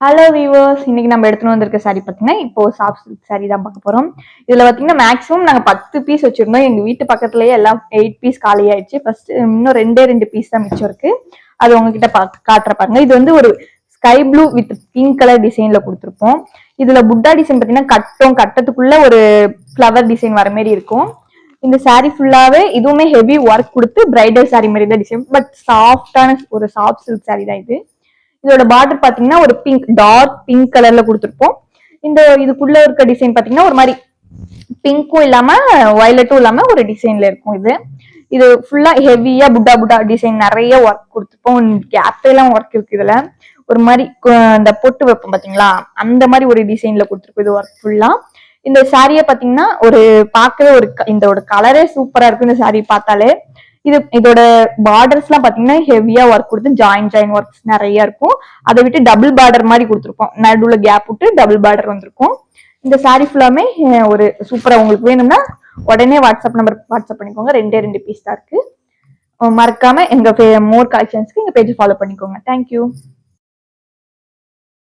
Hello viewers, இன்னைக்கு நம்ம எடுத்துட்டு வந்திருக்க சாரி பாத்தீங்கன்னா இப்போ சாஃப்ட் சில்க் சாரி தான் பார்க்க போறோம். இதுல பாத்தீங்கன்னா மேக்ஸிமம் நாங்க 10 பீஸ் வச்சிருந்தோம். எங்க வீட்டு பக்கத்துலயே எல்லாம் 8 பீஸ் காலி ஆயிடுச்சு. ஃபர்ஸ்ட் இன்னும் ரெண்டு பீஸ் தான் மிச்சம் இருக்கு. அது உங்ககிட்ட காட்டுற பாருங்க. இது வந்து ஒரு sky blue with pink colour டிசைன்ல கொடுத்துருப்போம். இதுல புட்டா டிசைன் பாத்தீங்கன்னா கட்டத்துக்குள்ள ஒரு ஃபிளவர் டிசைன் வர மாதிரி இருக்கும். இந்த சாரி ஃபுல்லாவே இதுவுமே ஹெவி ஒர்க் கொடுத்து பிரைடல் சாரி மாதிரி தான் டிசைன், பட் சாஃப்டான ஒரு சாஃப்ட் சில்க் சாரி தான் இது. இதோட பார்டர் பாத்தீங்கன்னா ஒரு பிங்க், டார்க் பிங்க் கலர்ல கொடுத்துருப்போம். இந்த இதுக்குள்ள இருக்க டிசைன் பாத்தீங்கன்னா ஒரு மாதிரி பிங்க்கும் இல்லாம வயலட்டும் இல்லாம ஒரு டிசைன்ல இருக்கும். இது ஃபுல்லா ஹெவியா புட்டா புட்டா டிசைன் நிறைய ஒர்க் கொடுத்துருப்போம். கேப் எல்லாம் ஒர்க் இருக்கு. இதுல ஒரு மாதிரி இந்த பொட்டு வைப்போம் பாத்தீங்களா, அந்த மாதிரி ஒரு டிசைன்ல கொடுத்துருப்போம். இது ஒர்க் ஃபுல்லா. இந்த சாரியை பாத்தீங்கன்னா ஒரு பார்க்கவே ஒரு இதோட கலரே சூப்பரா இருக்கு. இந்த சாரி பார்த்தாலே இதோட பார்டர்ஸ் எல்லாம் பாத்தீங்கன்னா ஹெவியா ஒர்க் கொடுத்து ஜாயின் ஒர்க்ஸ் நிறைய இருக்கும். அதை விட்டு டபுள் பார்டர் மாதிரி கொடுத்துருப்போம். நடுவுல கேப் விட்டு டபுள் பார்டர் வந்திருக்கும். இந்த சாரி ஃபுல்லாமே ஒரு சூப்பரா. உங்களுக்கு வேணும்னா உடனே வாட்ஸ்அப் பண்ணிக்கோங்க. ரெண்டு பீஸ் தான் இருக்கு. மறக்காம எங்க மோர் கலெக்ஷன்ஸ்க்கு எங்க பேஜ் ஃபாலோ பண்ணிக்கோங்க. தேங்க்யூ.